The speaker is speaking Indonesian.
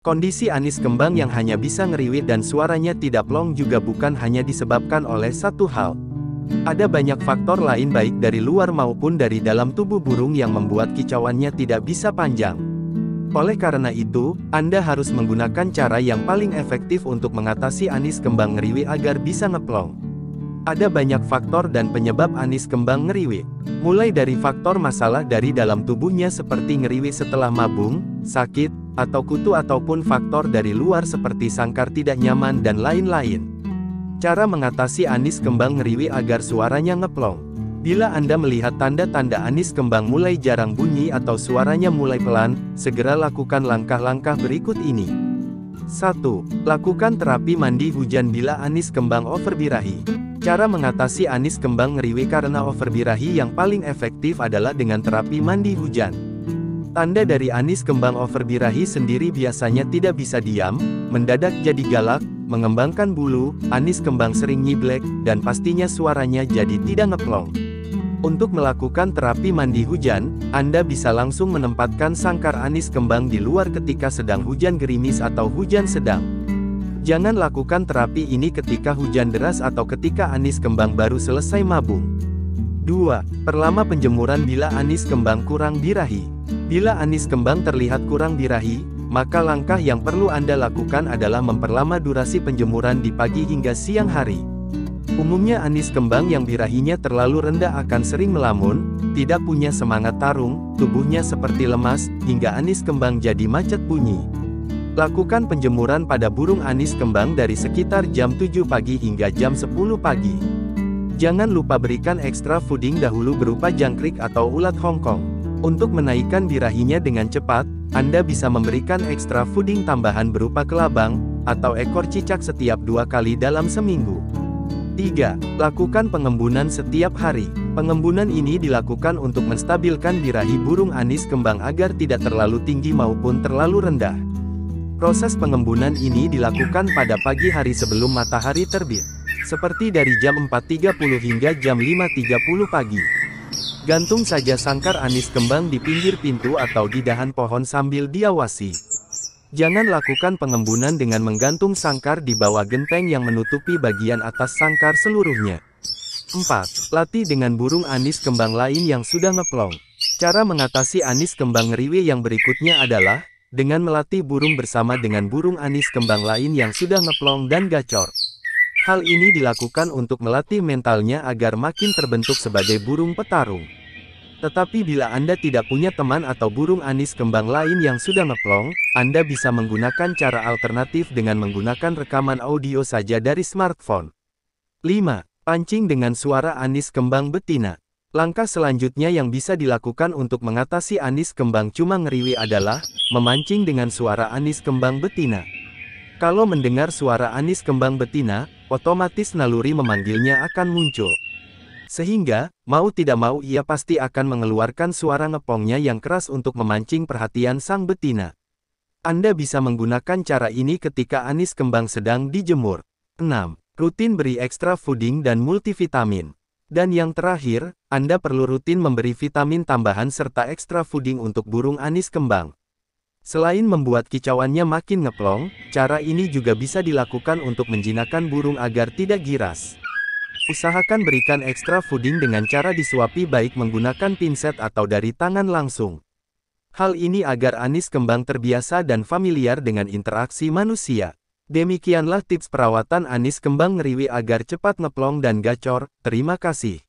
Kondisi anis kembang yang hanya bisa ngeriwit dan suaranya tidak plong juga bukan hanya disebabkan oleh satu hal. Ada banyak faktor lain baik dari luar maupun dari dalam tubuh burung yang membuat kicauannya tidak bisa panjang. Oleh karena itu, Anda harus menggunakan cara yang paling efektif untuk mengatasi anis kembang ngeriwit agar bisa ngeplong. Ada banyak faktor dan penyebab anis kembang ngeriwit. Mulai dari faktor masalah dari dalam tubuhnya seperti ngeriwit setelah mabung, sakit, atau kutu ataupun faktor dari luar seperti sangkar tidak nyaman dan lain-lain. Cara mengatasi anis kembang ngeriwit agar suaranya ngeplong. Bila Anda melihat tanda-tanda anis kembang mulai jarang bunyi atau suaranya mulai pelan, segera lakukan langkah-langkah berikut ini. 1. Lakukan terapi mandi hujan bila anis kembang overbirahi. Cara mengatasi anis kembang ngeriwit karena overbirahi yang paling efektif adalah dengan terapi mandi hujan. Tanda dari anis kembang overbirahi sendiri biasanya tidak bisa diam, mendadak jadi galak, mengembangkan bulu, anis kembang sering nyiblek, dan pastinya suaranya jadi tidak ngeplong. Untuk melakukan terapi mandi hujan, Anda bisa langsung menempatkan sangkar anis kembang di luar ketika sedang hujan gerimis atau hujan sedang. Jangan lakukan terapi ini ketika hujan deras atau ketika anis kembang baru selesai mabung. 2. Perlama penjemuran bila anis kembang kurang birahi. Bila anis kembang terlihat kurang birahi, maka langkah yang perlu Anda lakukan adalah memperlama durasi penjemuran di pagi hingga siang hari. Umumnya anis kembang yang birahinya terlalu rendah akan sering melamun, tidak punya semangat tarung, tubuhnya seperti lemas, hingga anis kembang jadi macet bunyi. Lakukan penjemuran pada burung anis kembang dari sekitar jam 7 pagi hingga jam 10 pagi. Jangan lupa berikan ekstra fooding dahulu berupa jangkrik atau ulat Hongkong. Untuk menaikkan birahinya dengan cepat, Anda bisa memberikan ekstra fooding tambahan berupa kelabang, atau ekor cicak setiap 2 kali dalam seminggu. 3. Lakukan pengembunan setiap hari. Pengembunan ini dilakukan untuk menstabilkan birahi burung anis kembang agar tidak terlalu tinggi maupun terlalu rendah. Proses pengembunan ini dilakukan pada pagi hari sebelum matahari terbit, seperti dari jam 4.30 hingga jam 5.30 pagi. Gantung saja sangkar anis kembang di pinggir pintu atau di dahan pohon sambil diawasi. Jangan lakukan pengembunan dengan menggantung sangkar di bawah genteng yang menutupi bagian atas sangkar seluruhnya. 4. Latih dengan burung anis kembang lain yang sudah ngeplong. Cara mengatasi anis kembang ngeriwit yang berikutnya adalah dengan melatih burung bersama dengan burung anis kembang lain yang sudah ngeplong dan gacor. Hal ini dilakukan untuk melatih mentalnya agar makin terbentuk sebagai burung petarung. Tetapi bila Anda tidak punya teman atau burung anis kembang lain yang sudah ngeplong, Anda bisa menggunakan cara alternatif dengan menggunakan rekaman audio saja dari smartphone. 5. Pancing dengan suara anis kembang betina. Langkah selanjutnya yang bisa dilakukan untuk mengatasi anis kembang cuma ngeriwit adalah memancing dengan suara anis kembang betina. Kalau mendengar suara anis kembang betina, otomatis naluri memanggilnya akan muncul. Sehingga, mau tidak mau ia pasti akan mengeluarkan suara ngepongnya yang keras untuk memancing perhatian sang betina. Anda bisa menggunakan cara ini ketika anis kembang sedang dijemur. 6. Rutin beri ekstra fooding dan multivitamin. Dan yang terakhir, Anda perlu rutin memberi vitamin tambahan serta ekstra fooding untuk burung anis kembang. Selain membuat kicauannya makin ngeplong, cara ini juga bisa dilakukan untuk menjinakkan burung agar tidak giras. Usahakan berikan ekstra fooding dengan cara disuapi baik menggunakan pinset atau dari tangan langsung. Hal ini agar anis kembang terbiasa dan familiar dengan interaksi manusia. Demikianlah tips perawatan anis kembang ngeriwit agar cepat ngeplong dan gacor. Terima kasih.